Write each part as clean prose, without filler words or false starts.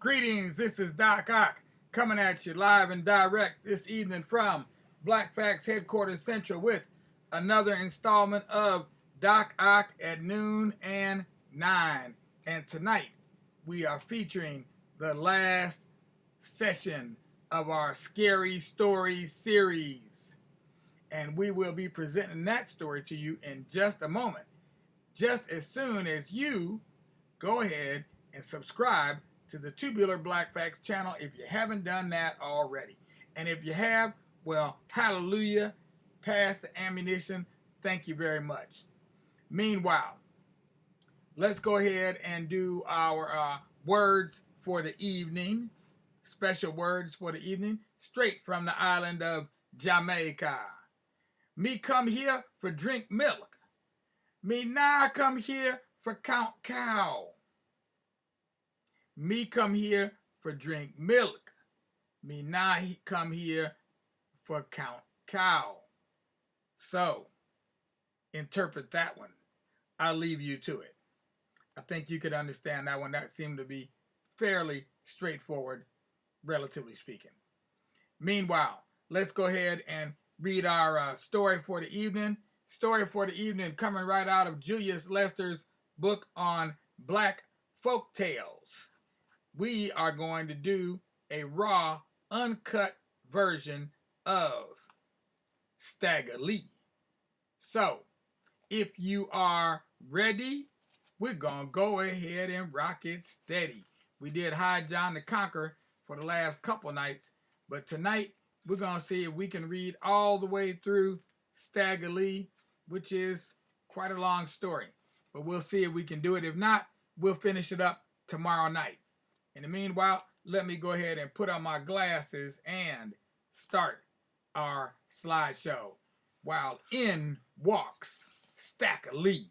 Greetings, this is Doc Ock coming at you live and direct this evening from Black Facts Headquarters Central with another installment of Doc Ock at noon and 9. And tonight we are featuring the last session of our Scary Stories series. And we will be presenting that story to you in just a moment. Just as soon as you go ahead and subscribe to the Tubular Black Facts channel if you haven't done that already. And if you have, well, hallelujah, pass the ammunition. Thank you very much. Meanwhile, let's go ahead and do our words for the evening. Special words for the evening, straight from the island of Jamaica. Me come here for drink milk. Me nah come here for count cow. Me come here for drink milk. Me nah come here for count cow. So, interpret that one. I'll leave you to it. I think you could understand that one. That seemed to be fairly straightforward, relatively speaking. Meanwhile, let's go ahead and read our story for the evening. Story for the evening coming right out of Julius Lester's book on Black folk tales. We are going to do a raw, uncut version of Stagger Lee. So, if you are ready, we're going to go ahead and rock it steady. We did High John the Conqueror for the last couple nights, but tonight we're going to see if we can read all the way through Stagger Lee, which is quite a long story. But we'll see if we can do it. If not, we'll finish it up tomorrow night. In the meanwhile, let me go ahead and put on my glasses and start our slideshow. While in walks Stacker Lee.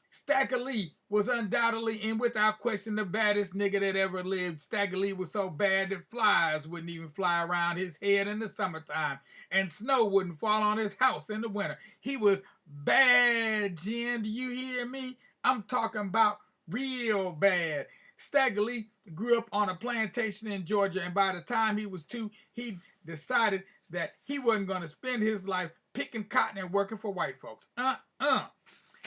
Stacker Lee was undoubtedly and without question the baddest nigga that ever lived. Stacker Lee was so bad that flies wouldn't even fly around his head in the summertime, and snow wouldn't fall on his house in the winter. He was bad, Jen. Do you hear me? I'm talking about real bad. Stagger Lee grew up on a plantation in Georgia, and by the time he was 2, he decided that he wasn't going to spend his life picking cotton and working for white folks.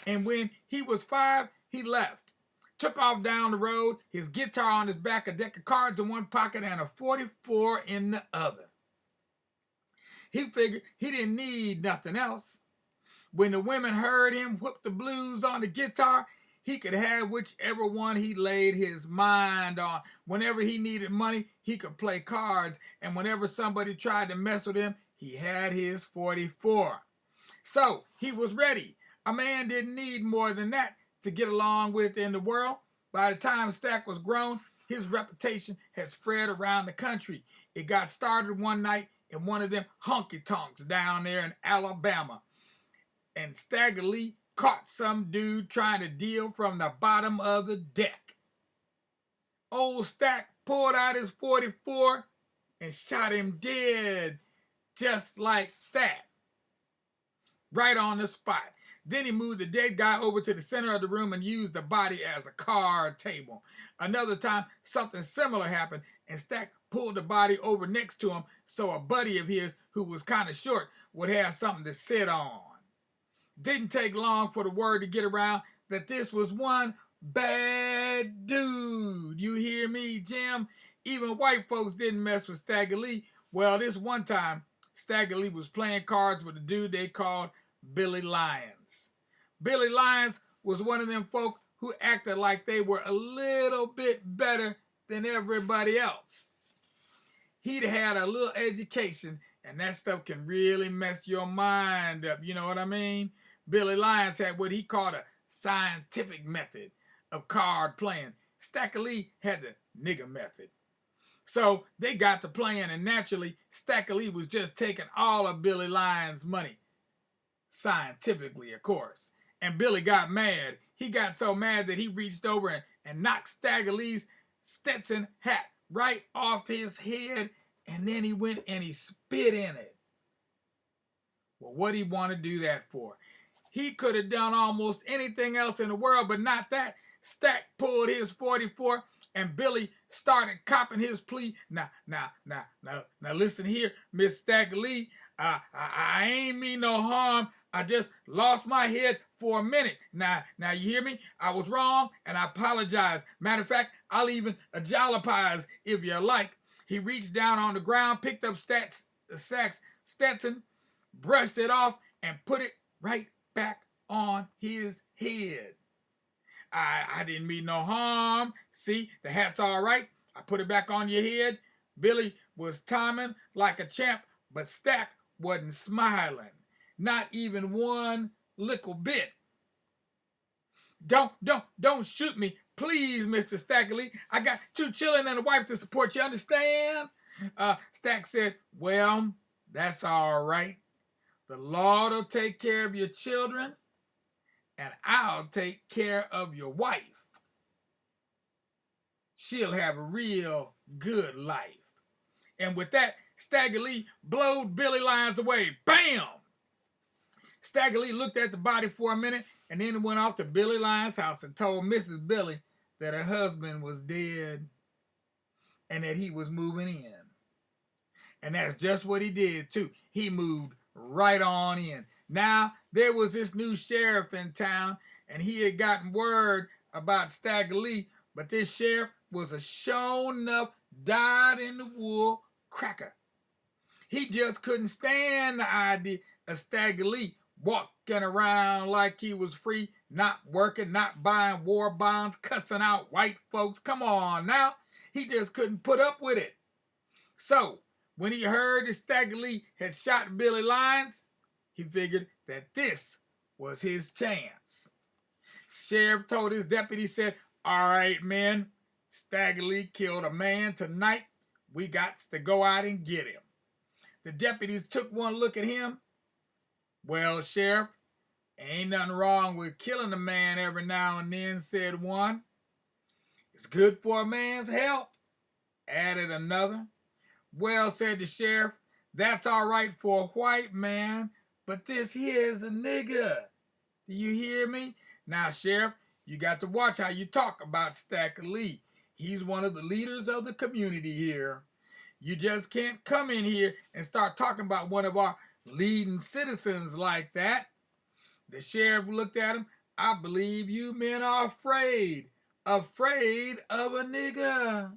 And when he was 5, he left. Took off down the road, his guitar on his back, a deck of cards in one pocket, and a 44 in the other. He figured he didn't need nothing else. When the women heard him whoop the blues on the guitar, he could have whichever one he laid his mind on. Whenever he needed money, he could play cards. And whenever somebody tried to mess with him, he had his 44. So he was ready. A man didn't need more than that to get along with in the world. By the time Stack was grown, his reputation had spread around the country. It got started one night in one of them honky-tonks down there in Alabama. And Stagger Lee caught some dude trying to deal from the bottom of the deck. Old Stack pulled out his 44 and shot him dead, just like that, right on the spot. Then he moved the dead guy over to the center of the room and used the body as a card table. Another time, something similar happened, and Stack pulled the body over next to him so a buddy of his, who was kind of short, would have something to sit on. Didn't take long for the word to get around that this was one bad dude. You hear me, Jim? Even white folks didn't mess with Stagger Lee. Well, this one time, Stagger Lee was playing cards with a dude they called Billy Lyons. Billy Lyons was one of them folk who acted like they were a little bit better than everybody else. He'd had a little education, and that stuff can really mess your mind up, you know what I mean? Billy Lyons had what he called a scientific method of card playing. Stacker Lee had the nigger method. So they got to playing, and naturally, Stacker Lee was just taking all of Billy Lyons' money. Scientifically, of course. And Billy got mad. He got so mad that he reached over and knocked Stagger Lee's Stetson hat right off his head, and then he went and he spit in it. Well, what'd he want to do that for? He could have done almost anything else in the world, but not that. Stack pulled his 44 And Billy started copping his plea. Now, listen here, Miss Staggerly. I ain't mean no harm. I just lost my head for a minute. Now, you hear me? I was wrong, and I apologize. Matter of fact, I'll even apologize if you like. He reached down on the ground, picked up Stack's Stetson, brushed it off, and put it right back on his head. I didn't mean no harm. See, the hat's all right. I put it back on your head. Billy was timing like a champ, but Stack wasn't smiling. Not even one little bit. Don't shoot me, please, Mr. Stackerly. I got 2 children and a wife to support, you understand? Stack said, well, that's all right. The Lord will take care of your children, and I'll take care of your wife. She'll have a real good life. And with that, Staggerly blowed Billy Lyons away. Bam! Staggerly looked at the body for a minute and then went off to Billy Lyons' house and told Mrs. Billy that her husband was dead and that he was moving in. And that's just what he did, too. He moved right on in. Now, there was this new sheriff in town, and he had gotten word about Staggerly, but this sheriff was a sure-enough dyed-in-the-wool cracker. He just couldn't stand the idea of Staggerly walking around like he was free, not working, not buying war bonds, cussing out white folks. Come on now. He just couldn't put up with it. So, when he heard that Staggerly had shot Billy Lyons, he figured that this was his chance. Sheriff told his deputy, said, all right, men, Staggerly killed a man tonight. We got to go out and get him. The deputies took one look at him. Well, Sheriff, ain't nothing wrong with killing a man every now and then, said one. It's good for a man's health, added another. Well, said the sheriff, that's all right for a white man, but this here's a nigger. Do you hear me? Now, Sheriff, you got to watch how you talk about Staggerly. He's one of the leaders of the community here. You just can't come in here and start talking about one of our leading citizens like that. The sheriff looked at him. I believe you men are afraid of a nigger.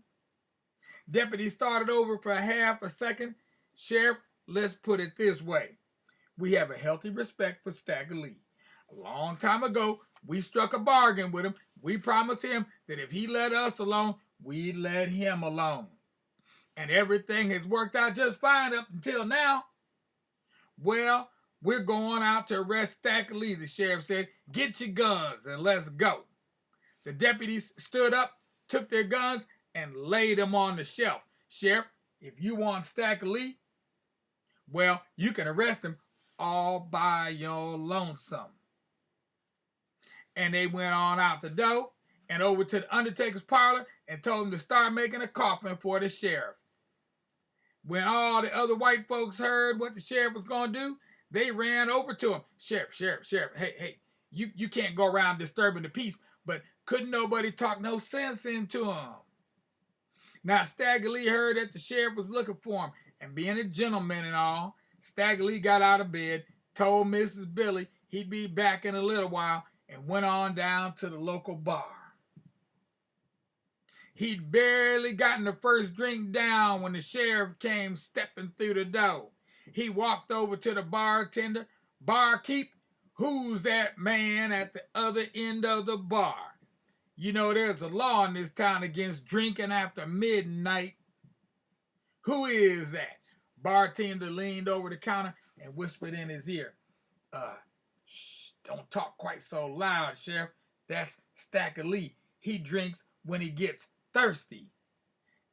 Deputy started over for half a second. Sheriff, let's put it this way. We have a healthy respect for Staggerly. A long time ago, we struck a bargain with him. We promised him that if he let us alone, we'd let him alone. And everything has worked out just fine up until now. Well, we're going out to arrest Staggerly, the sheriff said. Get your guns and let's go. The deputies stood up, took their guns, and laid them on the shelf. Sheriff, if you want Staggerly, well, you can arrest him all by your lonesome. And they went on out the door and over to the undertaker's parlor and told him to start making a coffin for the sheriff. When all the other white folks heard what the sheriff was going to do, they ran over to him. Sheriff, hey, you can't go around disturbing the peace, but couldn't nobody talk no sense into him. Now, Staggerly heard that the sheriff was looking for him, and being a gentleman and all, Staggerly got out of bed, told Mrs. Billy he'd be back in a little while, and went on down to the local bar. He'd barely gotten the first drink down when the sheriff came stepping through the door. He walked over to the bartender. Barkeep, who's that man at the other end of the bar? You know, there's a law in this town against drinking after midnight. Who is that? Bartender leaned over the counter and whispered in his ear. Shh, don't talk quite so loud, Sheriff. That's Staggerly. He drinks when he gets thirsty.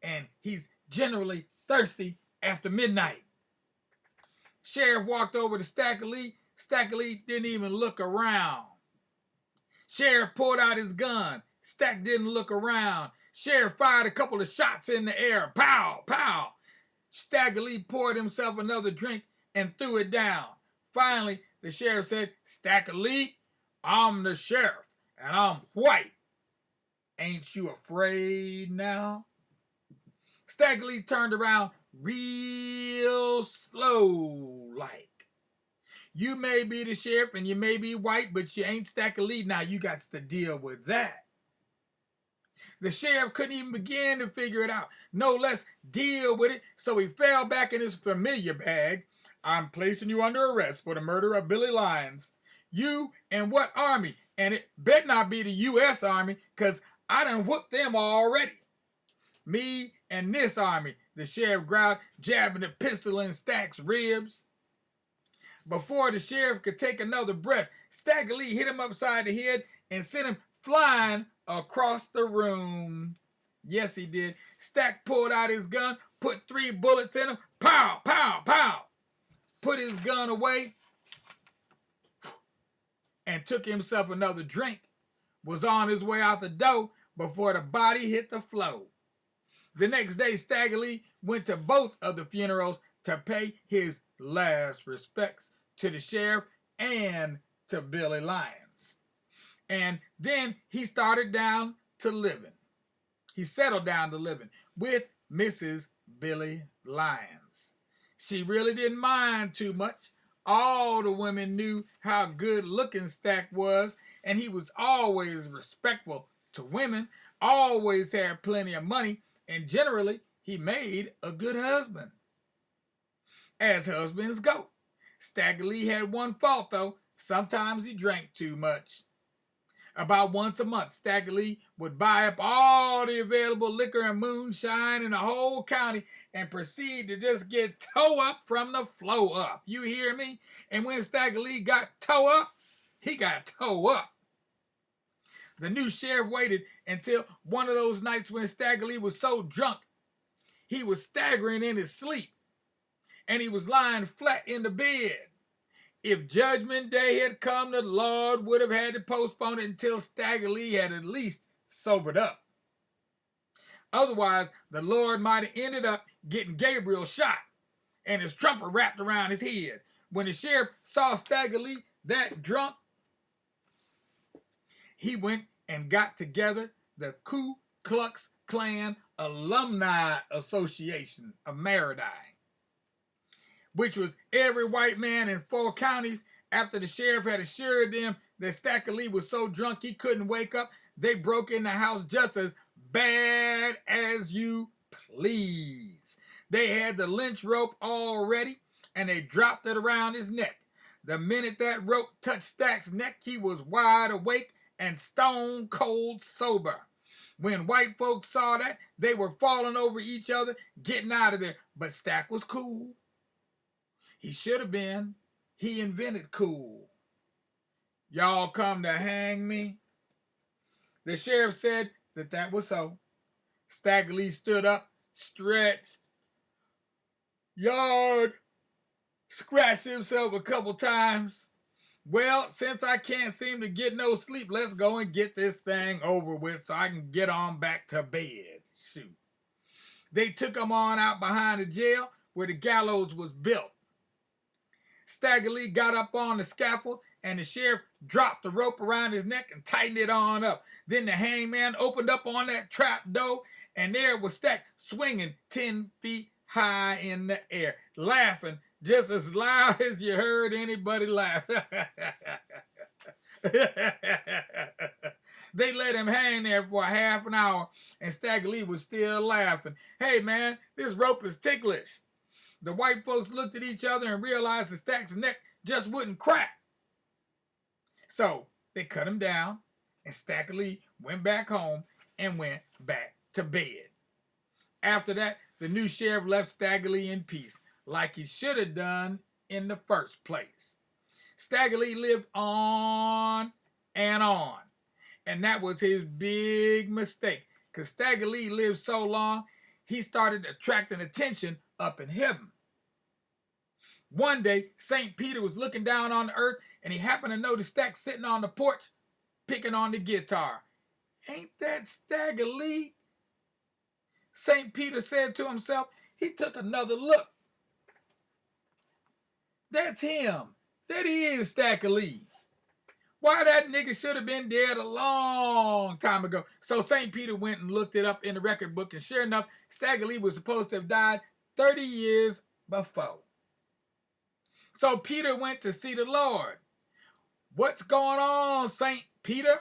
And he's generally thirsty after midnight. Sheriff walked over to Staggerly. Staggerly didn't even look around. Sheriff pulled out his gun. Stack didn't look around. Sheriff fired a couple of shots in the air. Pow, pow. Staggerly poured himself another drink and threw it down. Finally, the sheriff said, Staggerly, I'm the sheriff, and I'm white. Ain't you afraid now? Stagger Lee turned around real slow like. You may be the sheriff and you may be white, but you ain't Stagger Lee. Now you got to deal with that. The sheriff couldn't even begin to figure it out, no less deal with it, so he fell back in his familiar bag. I'm placing you under arrest for the murder of Billy Lyons. You and what army? And it better not be the U.S. Army, because I done whooped them already. Me and this army, the sheriff growled, jabbing the pistol in Stack's ribs. Before the sheriff could take another breath, Stagger Lee hit him upside the head and sent him flying across the room. Yes, he did. Stack pulled out his gun, put 3 bullets in him. Pow, pow, pow. Put his gun away and took himself another drink. Was on his way out the door before the body hit the floor. The next day, Stagger Lee went to both of the funerals to pay his last respects to the sheriff and to Billy Lyons. And then he started down to living. He settled down to living with Mrs. Billy Lyons. She really didn't mind too much. All the women knew how good looking Stack was, and he was always respectful to women, always had plenty of money, and generally he made a good husband. As husbands go. Stagger Lee had one fault though. Sometimes he drank too much. About once a month, Stagger Lee would buy up all the available liquor and moonshine in the whole county and proceed to just get toe up from the flow up. You hear me? And when Stagger Lee got toe up, he got toe up. The new sheriff waited until one of those nights when Stagger Lee was so drunk, he was staggering in his sleep, and he was lying flat in the bed. If Judgment Day had come, the Lord would have had to postpone it until Stagger Lee had at least sobered up. Otherwise, the Lord might have ended up getting Gabriel shot and his trumpet wrapped around his head. When the sheriff saw Stagger Lee that drunk, he went and got together the Ku Klux Klan Alumni Association of Maridine, which was every white man in 4 counties. After the sheriff had assured them that Stagger Lee was so drunk he couldn't wake up, they broke in the house just as bad as you please. They had the lynch rope all ready, and they dropped it around his neck. The minute that rope touched Stack's neck, he was wide awake and stone cold sober. When white folks saw that, they were falling over each other, getting out of there. But Stack was cool. He should have been. He invented cool. Y'all come to hang me? The sheriff said that was so. Stagger Lee stood up, stretched, yawned, scratched himself a couple times. Well, since I can't seem to get no sleep, let's go and get this thing over with so I can get on back to bed. Shoot. They took him on out behind the jail where the gallows was built. Stagger Lee got up on the scaffold, and the sheriff dropped the rope around his neck and tightened it on up. Then the hangman opened up on that trap door, and there was Stack swinging 10 feet high in the air, laughing just as loud as you heard anybody laugh. They let him hang there for a half an hour, and Stagger Lee was still laughing. Hey, man, this rope is ticklish. The white folks looked at each other and realized that Stack's neck just wouldn't crack. So they cut him down, and Stagger Lee went back home and went back to bed. After that, the new sheriff left Stagger Lee in peace, like he should have done in the first place. Stagger Lee lived on and on, and that was his big mistake, because Stagger Lee lived so long, he started attracting attention up in heaven. One day, St. Peter was looking down on the earth, and he happened to notice Stack sitting on the porch, picking on the guitar. Ain't that Stagger Lee? St. Peter said to himself. He took another look. That's him. That is Stagger Lee. Why that nigga should have been dead a long time ago. So St. Peter went and looked it up in the record book, and sure enough, Stagger Lee was supposed to have died 30 years before. So Peter went to see the Lord. What's going on, St. Peter?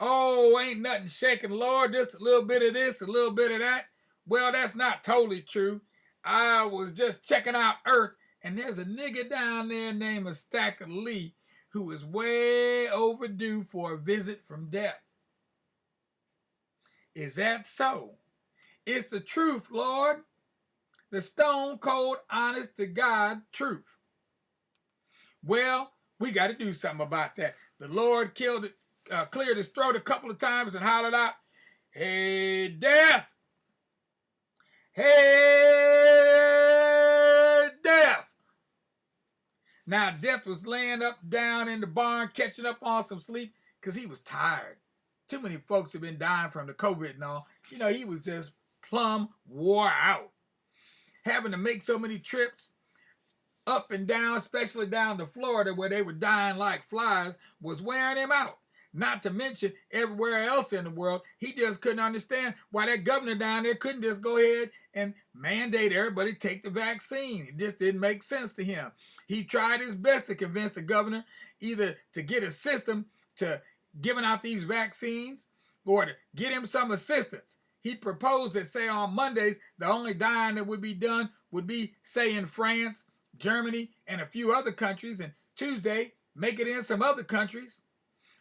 Oh, ain't nothing shaking, Lord. Just a little bit of this, a little bit of that. Well, that's not totally true. I was just checking out Earth, and there's a nigga down there named Stagger Lee who is way overdue for a visit from death. Is that so? It's the truth, Lord. The stone cold, honest to God truth. Well, we got to do something about that. The Lord cleared his throat a couple of times and hollered out, "Hey, death! Hey, death!" Now, Death was laying up down in the barn, catching up on some sleep because he was tired. Too many folks have been dying from the COVID and all. You know, he was just plumb wore out. Having to make so many trips up and down, especially down to Florida where they were dying like flies, was wearing him out. Not to mention everywhere else in the world, he just couldn't understand why that governor down there couldn't just go ahead and mandate everybody take the vaccine. It just didn't make sense to him. He tried his best to convince the governor either to get a system to giving out these vaccines or to get him some assistance. He proposed that, say, on Mondays, the only dying that would be done would be, say, in France, Germany, and a few other countries, and Tuesday, make it in some other countries,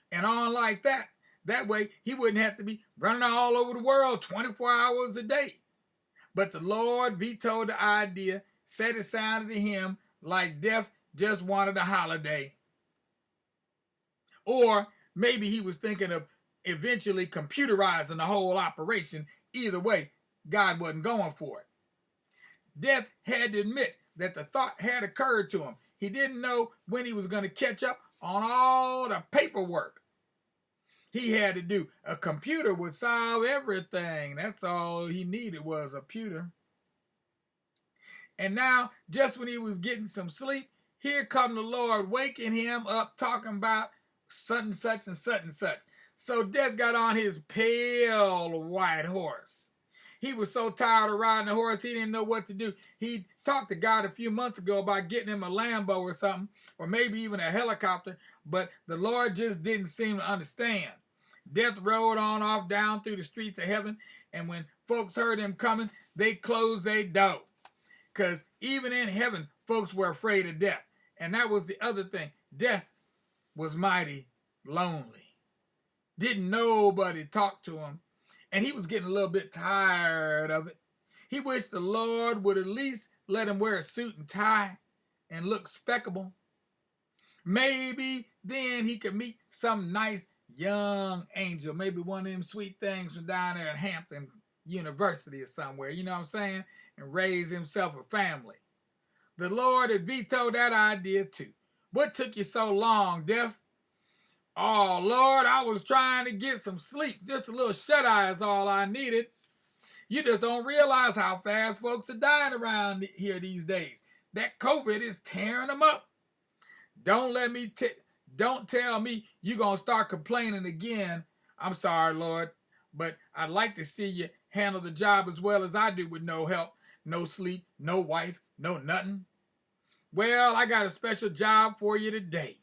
and on like that. That way, he wouldn't have to be running all over the world 24 hours a day. But the Lord vetoed the idea, said it sounded to him like death just wanted a holiday. Or maybe he was thinking of eventually computerizing the whole operation. Either way, God wasn't going for it. Death had to admit that the thought had occurred to him. He didn't know when he was going to catch up on all the paperwork he had to do. A computer would solve everything. That's all he needed was a computer. And now, just when he was getting some sleep, here come the Lord waking him up talking about such and such and such and such. So Death got on his pale white horse. He was so tired of riding the horse, he didn't know what to do. He talked to God a few months ago about getting him a Lambo or something, or maybe even a helicopter, but the Lord just didn't seem to understand. Death rode on off down through the streets of heaven, and when folks heard him coming, they closed their door. Because even in heaven, folks were afraid of death. And that was the other thing. Death was mighty lonely. Didn't nobody talk to him. And he was getting a little bit tired of it. He wished the Lord would at least let him wear a suit and tie and look speckable. Maybe then he could meet some nice young angel, maybe one of them sweet things from down there at Hampton University or somewhere, you know what I'm saying, and raise himself a family. The Lord had vetoed that idea too. What took you so long, Death? Oh, Lord, I was trying to get some sleep. Just a little shut-eye is all I needed. You just don't realize how fast folks are dying around here these days. That COVID is tearing them up. Don't tell me you're going to start complaining again. I'm sorry, Lord, but I'd like to see you handle the job as well as I do with no help, no sleep, no wife, no nothing. Well, I got a special job for you today.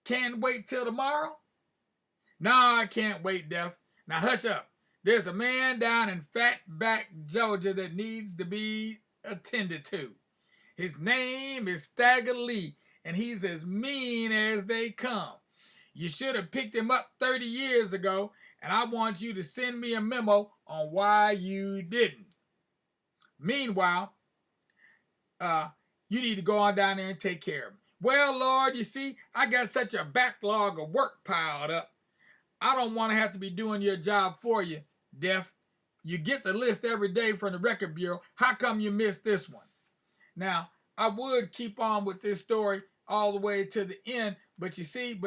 Can't wait till tomorrow? No, I can't wait, Death. Now hush up. There's a man down in Fatback, Georgia that needs to be attended to. His name is Stagger Lee, and he's as mean as they come. You should have picked him up 30 years ago, and I want you to send me a memo on why you didn't. Meanwhile, you need to go on down there and take care of him. Well, Lord, you see, I got such a backlog of work piled up. I don't want to have to be doing your job for you, Death. You get the list every day from the Record Bureau. How come you missed this one? Now, I would keep on with this story all the way to the end, but you see,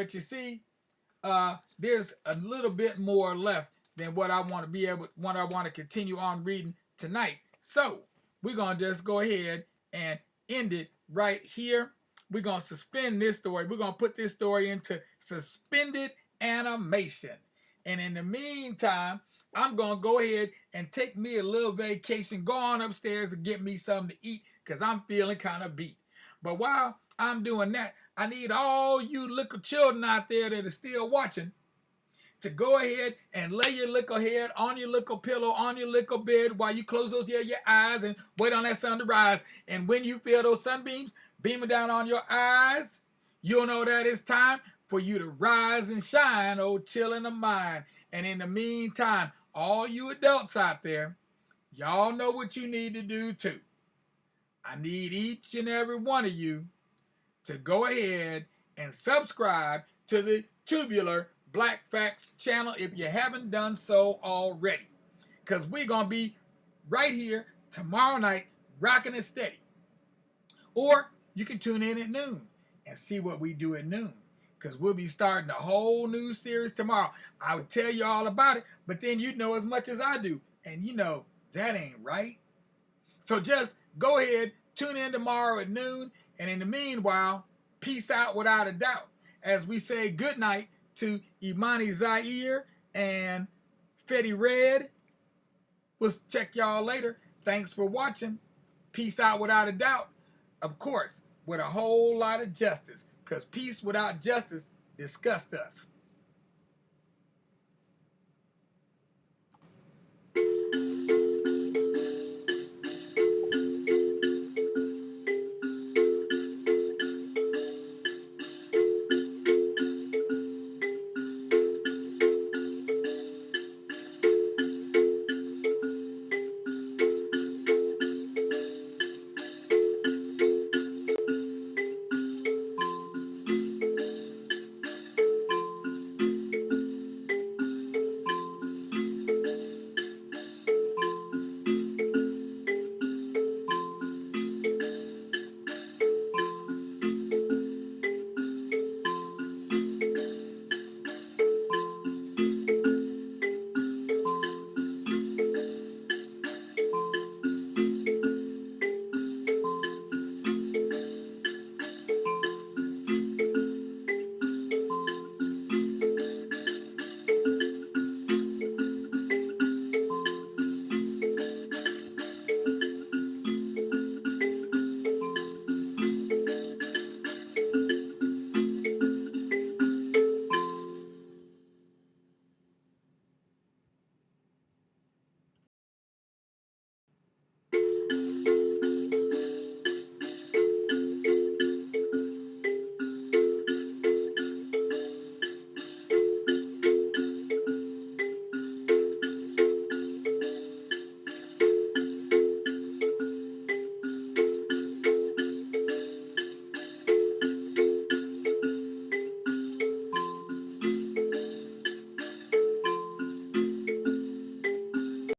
there's a little bit more left than what I want to continue on reading tonight. So we're going to just go ahead and end it right here. we're going to suspend this story. We're going to put this story into suspended animation. And in the meantime, I'm going to go ahead and take me a little vacation, go on upstairs and get me something to eat because I'm feeling kind of beat. But while I'm doing that, I need all you little children out there that are still watching to go ahead and lay your little head on your little pillow, on your little bed while you close those your eyes and wait on that sun to rise. And when you feel those sunbeams beaming down on your eyes, you'll know that it's time for you to rise and shine, oh chillin' of mine. And in the meantime, all you adults out there, y'all know what you need to do too. I need each and every one of you to go ahead and subscribe to the Tubular Black Facts channel if you haven't done so already. Because we're going to be right here tomorrow night, rocking it steady. Or you can tune in at noon and see what we do at noon. Because we'll be starting a whole new series tomorrow. I would tell you all about it, but then you know as much as I do. And you know, that ain't right. So just go ahead, tune in tomorrow at noon. And in the meanwhile, peace out without a doubt. As we say good night to Imani Zaire and Fetty Red. We'll check y'all later. Thanks for watching. Peace out without a doubt. Of course, with a whole lot of justice. Because peace without justice disgusts us.